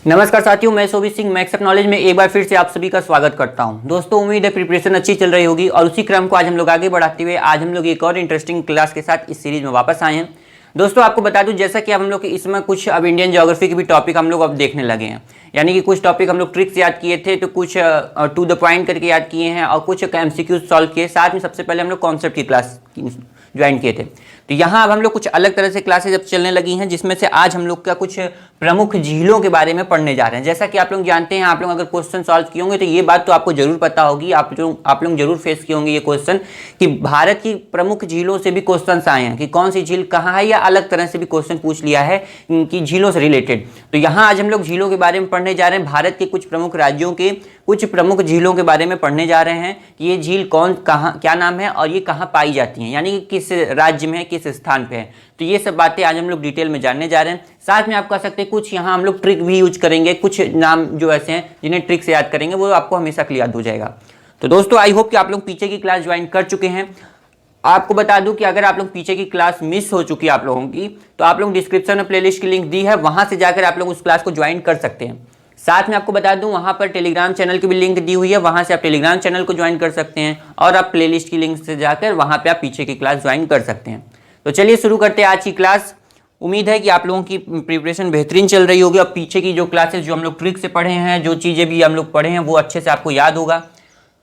नमस्कार साथियों, मैं सोभी सिंह मैक्स नॉलेज में एक बार फिर से आप सभी का स्वागत करता हूं। दोस्तों, उम्मीद है प्रिपरेशन अच्छी चल रही होगी और उसी क्रम को आज हम लोग आगे बढ़ाते हुए आज हम लोग एक और इंटरेस्टिंग क्लास के साथ इस सीरीज में वापस आए हैं। दोस्तों, आपको बता दूं जैसा कि अब हम लोग इसमें कुछ अब इंडियन ज्योग्राफी के भी टॉपिक हम लोग अब देखने लगे हैं। यानी कि कुछ टॉपिक हम लोग ट्रिक्स याद किए थे, तो कुछ टू द पॉइंट करके याद किए हैं और कुछ एमसीक्यू सॉल्व किए। साथ में सबसे पहले हम लोग कॉन्सेप्ट की क्लास ज्वाइन किए थे। तो यहाँ अब हम लोग कुछ अलग तरह से क्लासेज अब चलने लगी हैं, जिसमें से आज हम लोग का कुछ प्रमुख झीलों के बारे में पढ़ने जा रहे हैं। जैसा कि आप लोग जानते हैं, आप लोग अगर क्वेश्चन सॉल्व किए होंगे तो ये बात तो आपको जरूर पता होगी, आप लोग जरूर फेस किए होंगे ये क्वेश्चन कि भारत की प्रमुख झीलों से भी क्वेश्चन आए हैं कि कौन सी झील कहाँ है, या अलग तरह से भी क्वेश्चन पूछ लिया है कि झीलों से रिलेटेड। तो यहाँ आज हम लोग झीलों के बारे में पढ़ने जा रहे हैं। भारत के कुछ प्रमुख राज्यों के कुछ प्रमुख झीलों के बारे में पढ़ने जा रहे हैं कि ये झील कौन कहाँ क्या नाम है और ये कहाँ पाई जाती हैं, यानी कि किस राज्य में है, किस स्थान पे है। तो ये सब बातें आज हम लोग डिटेल में जानने जा रहे हैं। साथ में आप कह सकते हैं कुछ यहाँ हम लोग ट्रिक भी यूज करेंगे, कुछ नाम जो ऐसे हैं जिन्हें ट्रिक से याद करेंगे वो आपको हमेशा के लिए याद हो जाएगा। तो दोस्तों, आई होप कि आप लोग पीछे की क्लास ज्वाइन कर चुके हैं। आपको बता दूं कि अगर आप लोग पीछे की क्लास मिस हो चुकी है आप लोगों की, तो आप लोग डिस्क्रिप्शन में प्लेलिस्ट की लिंक दी है, वहां से जाकर आप लोग उस क्लास को ज्वाइन कर सकते हैं। साथ में आपको बता दूं वहां पर टेलीग्राम चैनल की भी लिंक दी हुई है, वहां से आप टेलीग्राम चैनल को ज्वाइन कर सकते हैं और आप प्लेलिस्ट की लिंक से जाकर वहां पे आप पीछे की क्लास ज्वाइन कर सकते हैं। तो चलिए शुरू करते हैं आज की क्लास। उम्मीद है कि आप लोगों की प्रिपरेशन बेहतरीन चल रही होगी और पीछे की जो क्लासेस जो हम लोग ट्रिक से पढ़े हैं, जो चीज़ें भी हम लोग पढ़े हैं वो अच्छे से आपको याद होगा।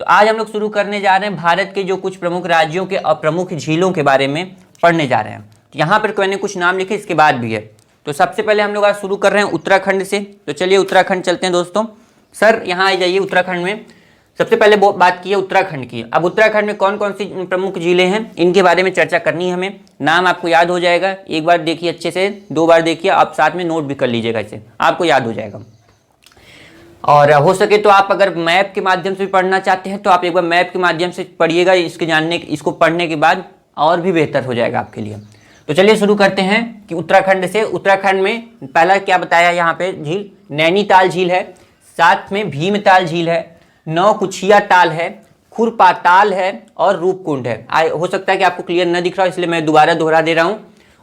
तो आज हम लोग शुरू करने जा रहे हैं भारत के जो कुछ प्रमुख राज्यों के और प्रमुख झीलों के बारे में पढ़ने जा रहे हैं। यहाँ पर मैंने कुछ नाम लिखे, इसके बाद भी है। तो सबसे पहले हम लोग आज शुरू कर रहे हैं उत्तराखंड से। तो चलिए उत्तराखंड चलते हैं दोस्तों। सर यहाँ आ जाइए। उत्तराखंड में सबसे पहले बात की है उत्तराखंड की। अब उत्तराखंड में कौन कौन सी प्रमुख झीलें हैं इनके बारे में चर्चा करनी है हमें। नाम आपको याद हो जाएगा, एक बार देखिए अच्छे से, दो बार देखिए, आप साथ में नोट भी कर लीजिएगा, इसे आपको याद हो जाएगा। और हो सके तो आप अगर मैप के माध्यम से भी पढ़ना चाहते हैं तो आप एक बार मैप के माध्यम से पढ़िएगा। इसको पढ़ने के बाद और भी बेहतर हो जाएगा आपके लिए। तो चलिए शुरू करते हैं कि उत्तराखंड से। उत्तराखंड में पहला क्या बताया यहाँ पे झील, नैनीताल झील है, साथ में भीमताल झील है, नौकुचिया ताल है, खुरपाताल है और रूपकुंड है। हो सकता है कि आपको क्लियर न दिख रहा हो, इसलिए मैं दोबारा दोहरा दे रहा हूँ।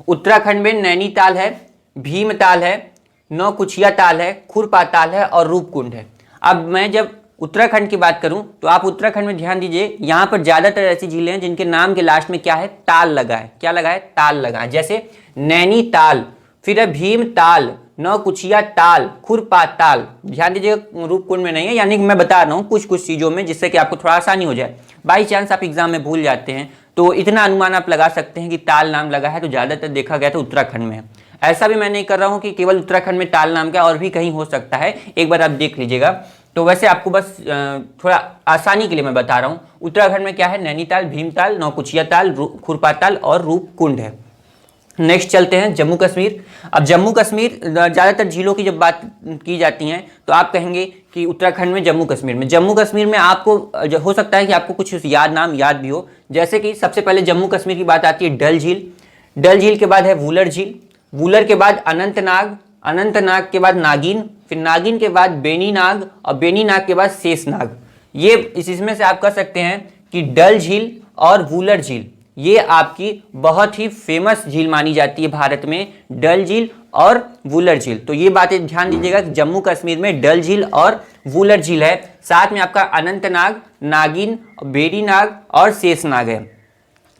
उत्तराखंड में नैनीताल है, भीमताल है, नौकुचिया ताल है, खुरपाताल है और रूपकुंड है। अब मैं जब उत्तराखंड की बात करूं तो आप उत्तराखंड में ध्यान दीजिए, यहाँ पर ज्यादातर ऐसी झीलें हैं जिनके नाम के लास्ट में क्या है, ताल लगा है। क्या लगा है? ताल लगा है। जैसे नैनीताल, फिर है भीमताल, नौकुचिया ताल, खुरपाताल। ध्यान दीजिएगा, रूपकुंड में नहीं है। यानी कि मैं बता रहा हूँ कुछ कुछ चीज़ों में, जिससे कि आपको थोड़ा आसानी हो जाए। बाई चांस आप एग्जाम में भूल जाते हैं तो इतना अनुमान आप लगा सकते हैं कि ताल नाम लगा है, तो ज़्यादातर देखा गया तो उत्तराखंड में है। ऐसा भी मैं नहीं कर रहा हूँ कि केवल उत्तराखंड में ताल नाम का, और भी कहीं हो सकता है, एक बार आप देख लीजिएगा। तो वैसे आपको बस थोड़ा आसानी के लिए मैं बता रहा हूँ। उत्तराखंड में क्या है, नैनीताल, भीमताल, नौकुचिया ताल, खुरपाताल और रूपकुंड है। नेक्स्ट चलते हैं जम्मू कश्मीर। अब जम्मू कश्मीर, ज़्यादातर झीलों की जब बात की जाती हैं तो आप कहेंगे कि उत्तराखंड में, जम्मू कश्मीर में आपको हो सकता है कि आपको कुछ नाम याद भी हो। जैसे कि सबसे पहले जम्मू कश्मीर की बात आती है डल झील, डल झील के बाद है वूलर झील, वूलर के बाद अनंतनाग, अनंतनाग के बाद नागिन, फिर नागिन के बाद बेनीनाग और बेनीनाग के बाद शेषनाग। ये इसमें से आप कह सकते हैं कि डल झील और वूलर झील ये आपकी बहुत ही फेमस झील मानी जाती है भारत में, डल झील और वूलर झील। तो ये बातें ध्यान दीजिएगा कि जम्मू कश्मीर में डल झील और वूलर झील है, साथ में आपका अनंतनाग, नागिन, बेनीनाग और शेषनाग है।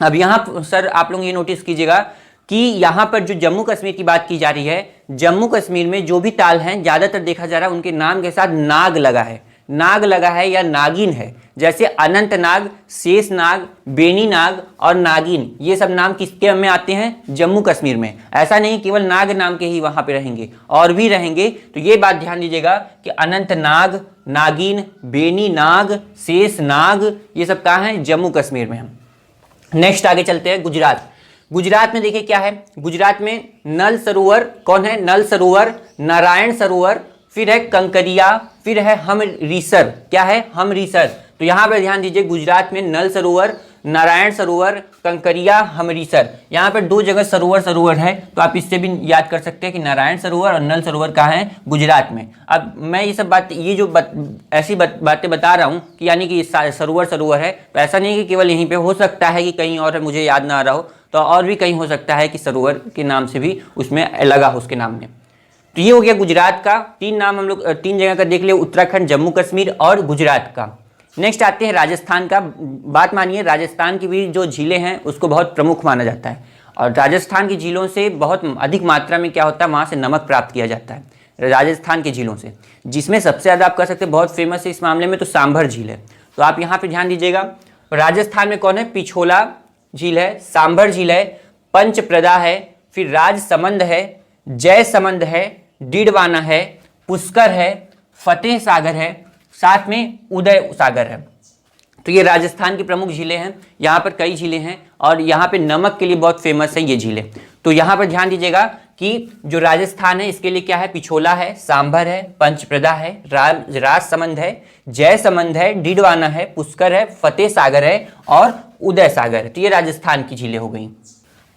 अब यहाँ सर आप लोग ये नोटिस कीजिएगा कि यहाँ पर जो जम्मू कश्मीर की बात की जा रही है, जम्मू कश्मीर में जो भी ताल हैं ज़्यादातर देखा जा रहा है उनके नाम के साथ नाग लगा है, नाग लगा है या नागिन है। जैसे अनंतनाग, शेषनाग, बेनीनाग और नागिन, ये सब नाम किसके में आते हैं, जम्मू कश्मीर में। ऐसा नहीं केवल नाग नाम के ही वहाँ पे रहेंगे, और भी रहेंगे। तो ये बात ध्यान दीजिएगा कि अनंतनाग, नागिन, बेनीनाग, शेषनाग, ये सब कहाँ हैं, जम्मू कश्मीर में। नेक्स्ट आगे चलते हैं गुजरात। गुजरात में देखिए क्या है, गुजरात में नल सरोवर, कौन है, नल सरोवर, नारायण सरोवर, फिर है कंकरिया, फिर है हमरीसर। क्या है, हमरीसर। तो यहाँ पर ध्यान दीजिए, गुजरात में नल सरोवर, नारायण सरोवर, कंकरिया, हमरीसर, यहाँ पर दो जगह सरोवर है। तो आप इससे भी याद कर सकते हैं कि नारायण सरोवर और नल सरोवर कहाँ है, गुजरात में। अब मैं ये सब बात, ये जो ऐसी बातें बता रहा हूँ कि यानी कि सरोवर है, तो ऐसा नहीं कि केवल यहीं पे, हो सकता है कि कहीं और है, मुझे याद ना आ रहा हो, तो और भी कहीं हो सकता है कि सरोवर के नाम से भी उसमें लगा हो उसके नाम में। तो ये हो गया गुजरात का। 3 नाम हम लोग 3 जगह का देख लिया, उत्तराखंड, जम्मू कश्मीर और गुजरात का। नेक्स्ट आते हैं राजस्थान का। बात मानिए, राजस्थान की भी जो झीलें हैं उसको बहुत प्रमुख माना जाता है, और राजस्थान की झीलों से बहुत अधिक मात्रा में क्या होता है, वहाँ से नमक प्राप्त किया जाता है राजस्थान की झीलों से, जिसमें सबसे ज़्यादा आप कह सकते हैं बहुत फेमस है इस मामले में तो सांभर झील है। तो आप यहाँ पे ध्यान दीजिएगा, राजस्थान में कौन है, पिछोला झील है, सांभर झील है, पंचप्रदा है, फिर राजसमंद है, जयसमंद है, डीडवाना है, पुष्कर है, फतेह सागर है, साथ में उदय सागर है। तो ये राजस्थान की प्रमुख झीलें हैं। यहाँ पर कई झीलें हैं और यहाँ पे नमक के लिए बहुत फेमस है ये झीलें। तो यहाँ पर ध्यान दीजिएगा कि जो राजस्थान है इसके लिए क्या है, पिछोला है, सांभर है, पंचप्रदा है, राजसमंद है, जयसमंद है, डीडवाना है, पुष्कर है, फतेह सागर है और उदय सागर है। तो ये राजस्थान की झीलें हो गई।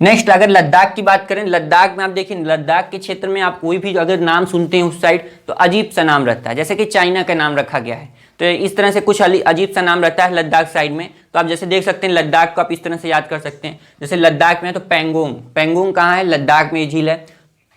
नेक्स्ट अगर लद्दाख की बात करें, लद्दाख में आप देखिए, लद्दाख के क्षेत्र में आप कोई भी अगर नाम सुनते हैं उस साइड तो अजीब सा नाम रहता है, जैसे कि चाइना का नाम रखा गया है। तो इस तरह से कुछ अजीब सा नाम रहता है लद्दाख साइड में। तो आप जैसे देख सकते हैं लद्दाख को आप इस तरह से याद कर सकते हैं, जैसे लद्दाख में है तो पेंगोंग, पेंगोंग कहाँ है, लद्दाख में ये झील है।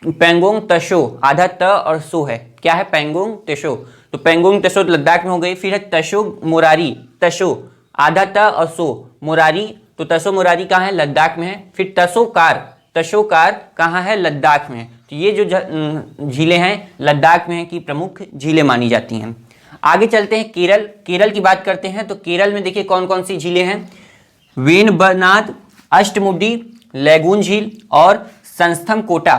पेंगोंग तशो, आधा त और सो है, क्या है, पेंगोंग तशो। तो पेंगोंग तशो लद्दाख में हो गई। फिर है तशो मोरारी, तशो आधा त और सो, मोरारी, तो तसो मोरारी कहाँ है, लद्दाख में है। फिर तसोकार, तशोकार कहाँ है, लद्दाख में है। तो ये जो झीलें हैं लद्दाख में है कि प्रमुख झीलें मानी जाती हैं। आगे चलते हैं केरल। केरल की बात करते हैं तो केरल में देखिए कौन कौन सी झीलें हैं, वेनबनाद, अष्टमुडी, लैगून झील और संस्थम कोटा।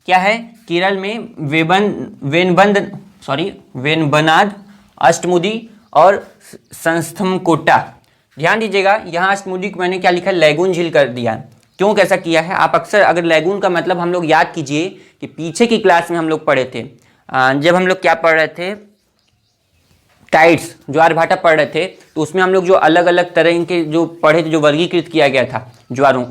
क्या है, केरल में वेनबनाद, अष्टमुडी और संस्थम कोटा। ध्यान दीजिएगा यहाँ अष्टमुडी को मैंने क्या लिखा है, लैगून झील कर दिया। क्यों कैसा किया है, आप अक्सर अगर लैगून का मतलब हम लोग याद कीजिए कि पीछे की क्लास में हम लोग पढ़े थे, जब हम लोग क्या पढ़ रहे थे, टाइड्स, ज्वारभाटा पढ़ रहे थे, तो उसमें हम लोग जो अलग अलग तरह के जो पढ़े थे, जो वर्गीकृत किया गया था ज्वारों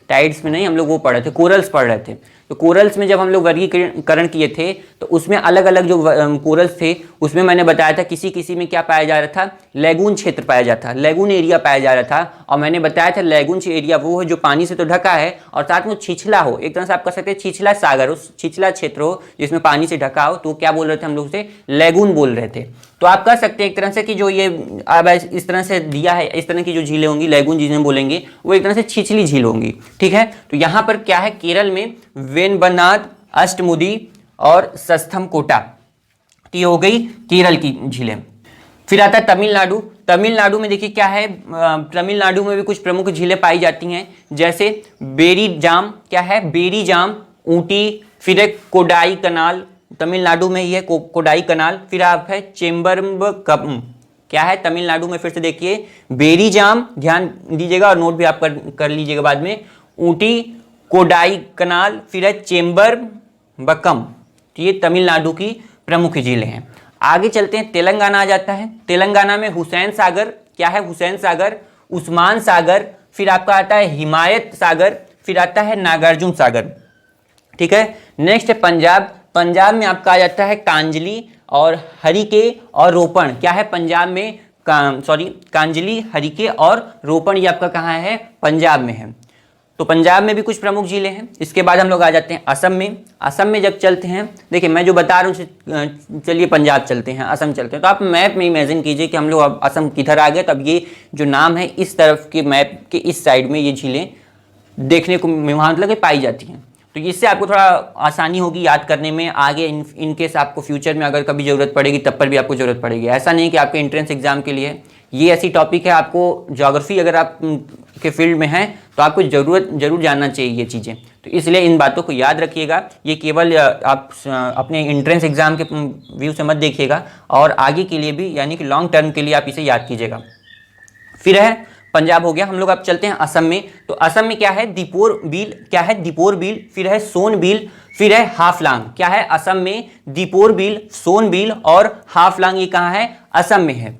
टाइड्स में नहीं, हम लोग वो पढ़ रहे थे, कोरल्स पढ़ रहे थे। तो कोरल्स में जब हम लोग वर्गीकरण किए थे तो उसमें अलग अलग जो कोरल्स थे उसमें मैंने बताया था किसी किसी में क्या पाया जा रहा था, लैगून क्षेत्र पाया जाता था, लैगून एरिया पाया जा रहा था। और मैंने बताया था लैगून एरिया वो है जो पानी से तो ढका है और साथ में छिछला हो, एक तरह से आप कह सकते हैं छिछला सागर, उस छिछला क्षेत्र हो जिसमें पानी से ढका हो, तो क्या बोल रहे थे हम लोग उसे, लैगून बोल रहे थे। तो आप कह सकते हैं एक तरह से कि जो ये अब इस तरह से दिया है, इस तरह की जो झीलें होंगी लैगून जिन्हें बोलेंगे वो एक तरह से छिछली झील होंगी। ठीक है, तो यहाँ पर क्या है, केरल में वेनबनाद, अष्टमुडी और संस्थम कोटा, तो ये हो गई केरल की झीलें। फिर आता है तमिलनाडु। तमिलनाडु में देखिए क्या है, तमिलनाडु में भी कुछ प्रमुख झीलें पाई जाती हैं, जैसे बेरीजाम, क्या है, बेरीजाम, ऊटी, फिर एक कोडाई कनाल, तमिलनाडु में ही है कोडाई कनाल। फिर आप है चेम्बरमकम, क्या है, तमिलनाडु में फिर से देखिए बेरीजाम, ध्यान दीजिएगा और नोट भी आप कर लीजिएगा बाद में, ऊटी, कोडाई कनाल, फिर है चेम्बरमकम। तो ये तमिलनाडु की प्रमुख झीलें हैं। आगे चलते हैं, तेलंगाना आ जाता है। तेलंगाना में हुसैन सागर, क्या है, हुसैन सागर, उस्मान सागर, फिर आपका आता है हिमायत सागर, फिर आता है नागार्जुन सागर। ठीक है, नेक्स्ट है पंजाब। पंजाब में आपका आ जाता है कांजली और हरिके और रोपण, क्या है, पंजाब में कांजली, हरिके और रोपण, ये आपका कहाँ है, पंजाब में है। तो पंजाब में भी कुछ प्रमुख झीलें हैं। इसके बाद हम लोग आ जाते हैं असम में। असम में जब चलते हैं, देखिए मैं जो बता रहा हूँ, चलिए पंजाब चलते हैं, असम चलते हैं, तो आप मैप में इमेजिन कीजिए कि हम लोग अब असम किधर आ गए। तब ये जो नाम है इस तरफ के मैप के इस साइड में ये झीलें देखने को वहाँ मतलब पाई जाती हैं। तो इससे आपको थोड़ा आसानी होगी याद करने में। आगे इनकेस आपको फ्यूचर में अगर कभी ज़रूरत पड़ेगी तब पर भी आपको ज़रूरत पड़ेगी। ऐसा नहीं कि आपके एंट्रेंस एग्जाम के लिए ये ऐसी टॉपिक है, आपको ज्योग्राफी अगर आप के फील्ड में हैं तो आपको जरूर जानना चाहिए ये चीज़ें। तो इसलिए इन बातों को याद रखिएगा। ये केवल आप अपने एंट्रेंस एग्जाम के व्यू से मत देखिएगा, और आगे के लिए भी यानी कि लॉन्ग टर्म के लिए आप इसे याद कीजिएगा। फिर है पंजाब हो गया, हम लोग अब चलते हैं असम में। तो असम में क्या है, दीपोर बिल, क्या है, दीपोर बिल, फिर है सोन बिल, फिर है हाफलांग। क्या है, असम में दीपोर बिल, सोन बिल और हाफलांग, ये कहाँ है, असम में है।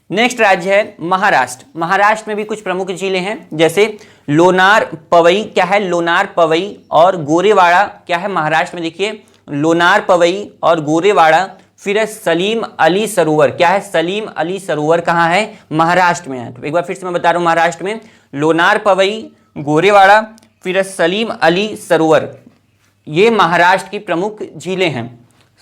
नेक्स्ट राज्य है महाराष्ट्र। महाराष्ट्र में भी कुछ प्रमुख झीलें हैं, जैसे लोनार पवई, क्या है, लोनार पवई और गोरेवाड़ा, क्या है, महाराष्ट्र में देखिए लोनार पवई और गोरेवाड़ा। फिर है सलीम अली सरोवर, क्या है, सलीम अली सरोवर कहाँ है, महाराष्ट्र में है। तो एक बार फिर से मैं बता रहा हूँ, महाराष्ट्र में लोनार पवई, गोरेवाड़ा, फिर है सलीम अली सरोवर, ये महाराष्ट्र की प्रमुख झीलें हैं।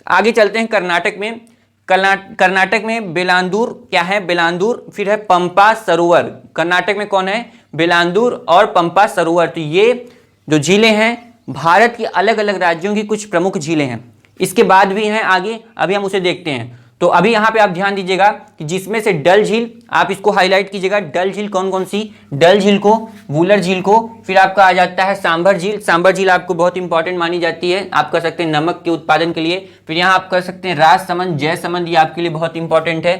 आगे चलते हैं कर्नाटक में। कर्नाटक में बेलांदूर क्या है, बेलांदूर, फिर है पंपा सरोवर। कर्नाटक में कौन है, बेलांदूर और पंपा सरोवर। तो ये जो झीलें हैं भारत के अलग अलग राज्यों की कुछ प्रमुख झीलें हैं। इसके बाद भी हैं आगे, अभी हम उसे देखते हैं। तो अभी यहाँ पे आप ध्यान दीजिएगा कि जिसमें से डल झील, आप इसको हाईलाइट कीजिएगा। डल झील कौन कौन सी, डल झील को, वुलर झील को, फिर आपका आ जाता है सांभर झील। सांभर झील आपको बहुत इंपॉर्टेंट मानी जाती है, आप कर सकते हैं नमक के उत्पादन के लिए। फिर यहाँ आप कर सकते हैं राजसमंद, जयसमंद, ये आपके लिए बहुत इंपॉर्टेंट है।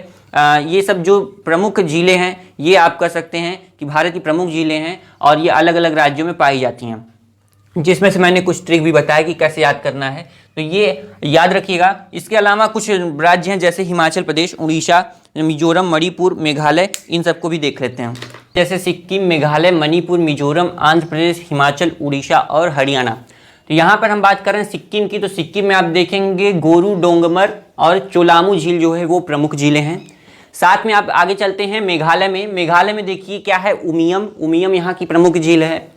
ये सब जो प्रमुख झीलें हैं ये आप कर सकते हैं कि भारत की प्रमुख झीलें हैं और ये अलग अलग राज्यों में पाई जाती हैं, जिसमें से मैंने कुछ ट्रिक भी बताया कि कैसे याद करना है, तो ये याद रखिएगा। इसके अलावा कुछ राज्य हैं जैसे हिमाचल प्रदेश, उड़ीसा, मिजोरम, मणिपुर, मेघालय, इन सबको भी देख लेते हैं। जैसे सिक्किम, मेघालय, मणिपुर, मिजोरम, आंध्र प्रदेश, हिमाचल, उड़ीसा और हरियाणा। तो यहाँ पर हम बात कर रहे हैं सिक्किम की, तो सिक्किम में आप देखेंगे गोरू डोंगमर और चोलामू झील जो है वो प्रमुख झीलें हैं। साथ में आप आगे चलते हैं मेघालय में। मेघालय में देखिए क्या है, उमियम, उमियम यहाँ की प्रमुख झील है।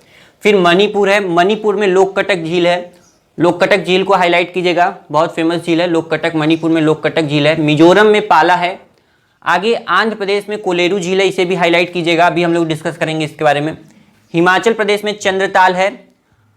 फिर मणिपुर है, मणिपुर में लोककटक झील है। लोककटक झील को हाईलाइट कीजिएगा, बहुत फेमस झील है लोककटक, मणिपुर में लोककटक झील है। मिजोरम में पाला है। आगे आंध्र प्रदेश में कोलेरू झील है, इसे भी हाईलाइट कीजिएगा, अभी हम लोग डिस्कस करेंगे इसके बारे में। हिमाचल प्रदेश में चंद्रताल है।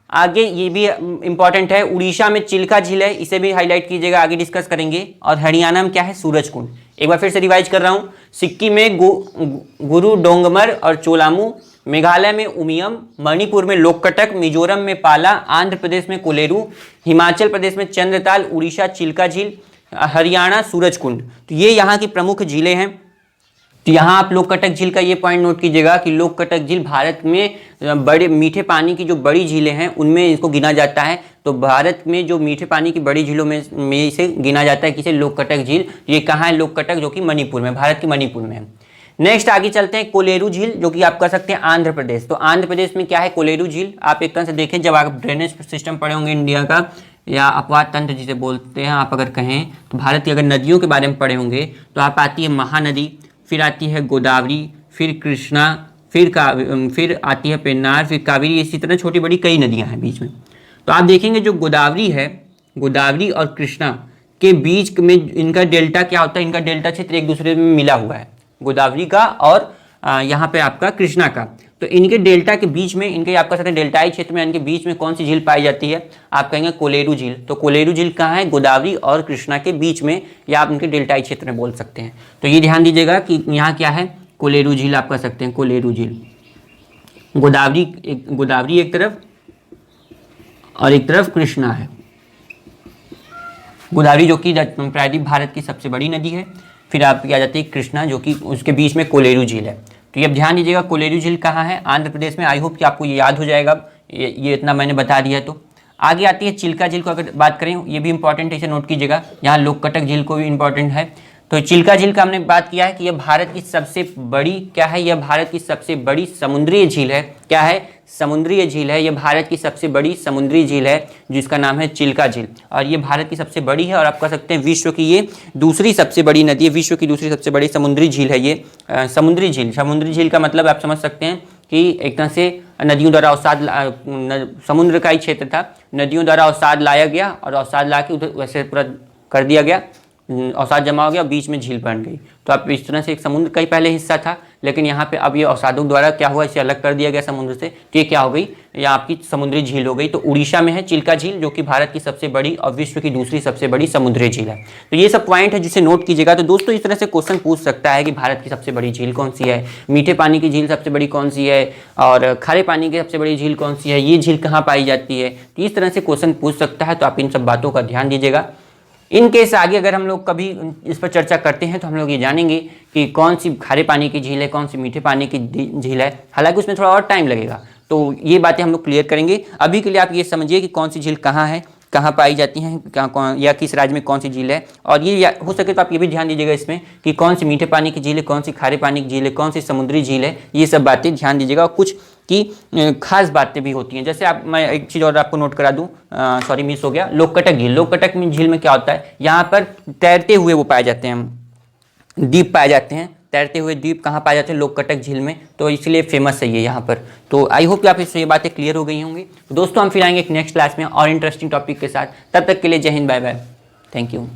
आगे ये भी इंपॉर्टेंट है, उड़ीसा में चिल्का झील है, इसे भी हाईलाइट कीजिएगा, आगे डिस्कस करेंगे। और हरियाणा में क्या है, सूरजकुंड। एक बार फिर से रिवाइज कर रहा हूँ, सिक्किम में गुरु डोंगमर और चोलामू, मेघालय में उमियम, मणिपुर में लोककटक, मिजोरम में पाला, आंध्र प्रदेश में कोलेरू, हिमाचल प्रदेश में चंद्रताल, उड़ीसा चिल्का झील, हरियाणा सूरजकुंड। तो ये यहाँ की प्रमुख झीलें हैं। तो यहाँ आप लोककटक झील का ये पॉइंट नोट कीजिएगा कि लोककटक झील भारत में बड़े मीठे पानी की जो बड़ी झीलें हैं उनमें इसको गिना जाता है। तो भारत में जो मीठे पानी की बड़ी झीलों में इसे गिना जाता है, किसे, लोककटक झील। ये कहाँ है, लोककटक, जो कि मणिपुर में, भारत के मणिपुर में है। नेक्स्ट आगे चलते हैं कोलेरू झील, जो कि आप कर सकते हैं आंध्र प्रदेश। तो आंध्र प्रदेश में क्या है, कोलेरू झील। आप एक तरह से देखें, जब आप ड्रेनेज सिस्टम पढ़े होंगे इंडिया का, या अपवाद तंत्र जिसे बोलते हैं आप अगर कहें, तो भारत की अगर नदियों के बारे में पढ़े होंगे तो आप आती है महानदी, फिर आती है गोदावरी, फिर कृष्णा, फिर आती है पेन्नार, फिर कावेरी, इसी तरह छोटी बड़ी कई नदियाँ हैं बीच में। तो आप देखेंगे जो गोदावरी है, गोदावरी और कृष्णा के बीच में इनका डेल्टा क्या होता है, इनका डेल्टा क्षेत्र एक दूसरे में मिला हुआ है, गोदावरी का और यहाँ पे आपका कृष्णा का। तो इनके डेल्टा के बीच में, इनके आप कह सकते हैं डेल्टाई क्षेत्र में, इनके बीच में कौन सी झील पाई जाती है, आप कहेंगे कोलेरू झील। तो कोलेरू झील कहाँ है, गोदावरी और कृष्णा के बीच में, या आप उनके डेल्टाई क्षेत्र में बोल सकते हैं। तो ये ध्यान दीजिएगा कि यहाँ क्या है, कोलेरू झील आप कह सकते हैं, कोलेरू झील। गोदावरी एक तरफ और एक तरफ कृष्णा है। गोदावरी जो कि प्रायद्वीप भारत की सबसे बड़ी नदी है, फिर आप आ जाती है कृष्णा, जो कि उसके बीच में कोलेरू झील है। तो ये अब ध्यान दीजिएगा, कोलेरू झील कहाँ है, आंध्र प्रदेश में। आई होप कि आपको ये याद हो जाएगा, ये इतना मैंने बता दिया। तो आगे आती है चिल्का झील को अगर बात करें, ये भी इंपॉर्टेंट है, इसे नोट कीजिएगा। यहाँ लोककटक झील को भी इंपॉर्टेंट है। तो चिल्का झील का हमने बात किया है कि यह भारत की सबसे बड़ी क्या है, यह भारत की सबसे बड़ी समुद्रीय झील है। क्या है, समुद्रीय झील है। यह भारत की सबसे बड़ी समुद्री झील है, जिसका नाम है चिल्का झील, और ये भारत की सबसे बड़ी है। और आप कह सकते हैं विश्व की ये दूसरी सबसे बड़ी नदी है, विश्व की दूसरी सबसे बड़ी समुद्री झील है ये समुद्री झील। समुद्री झील का मतलब आप समझ सकते हैं कि एक तरह से नदियों द्वारा अवसाद, समुद्र का ही क्षेत्र था, नदियों द्वारा अवसाद लाया गया और अवसाद ला के उधर वैसे पूरा कर दिया गया, अवसाद जमा हो गया, बीच में झील बन गई। तो आप इस तरह से एक समुद्र का ही पहले हिस्सा था, लेकिन यहाँ पे अब ये अवसादों द्वारा क्या हुआ, इसे अलग कर दिया गया समुद्र से, तो ये क्या हो गई, ये आपकी समुद्री झील हो गई। तो उड़ीसा में है चिल्का झील, जो कि भारत की सबसे बड़ी और विश्व की दूसरी सबसे बड़ी समुद्री झील है। तो ये सब पॉइंट है जिसे नोट कीजिएगा। तो दोस्तों इस तरह से क्वेश्चन पूछ सकता है कि भारत की सबसे बड़ी झील कौन सी है, मीठे पानी की झील सबसे बड़ी कौन सी है, और खारे पानी की सबसे बड़ी झील कौन सी है, ये झील कहाँ पाई जाती है। तो इस तरह से क्वेश्चन पूछ सकता है, तो आप इन सब बातों का ध्यान दीजिएगा। इन केस आगे अगर हम लोग कभी इस पर चर्चा करते हैं तो हम लोग ये जानेंगे कि कौन सी खारे पानी की झील है, कौन सी मीठे पानी की झील है। हालांकि उसमें थोड़ा और टाइम लगेगा, तो ये बातें हम लोग क्लियर करेंगे। अभी के लिए आप ये समझिए कि कौन सी झील कहाँ है, कहाँ पाई जाती हैं, कहाँ या किस राज्य में कौन सी झील है। और ये हो सके तो आप ये भी ध्यान दीजिएगा इसमें कि कौन सी मीठे पानी की झील है, कौन सी खारे पानी की झील है, कौन सी समुद्री झील है, ये सब बातें ध्यान दीजिएगा। और कुछ की खास बातें भी होती हैं, जैसे मैं एक चीज़ और आपको नोट करा दूं, सॉरी मिस हो गया, लोककटक झील। लोककटक झील में क्या होता है, यहाँ पर तैरते हुए वो पाए जाते हैं, द्वीप पाए जाते हैं, तैरते हुए द्वीप कहाँ पाए जाते हैं, लोककटक झील में, तो इसलिए फेमस है ये यहाँ पर। तो आई होप कि आप इससे ये बातें क्लियर हो गई होंगी। तो दोस्तों हम फिर आएंगे एक नेक्स्ट क्लास में और इंटरेस्टिंग टॉपिक के साथ, तब तक के लिए जय हिंद, बाय बाय, थैंक यू।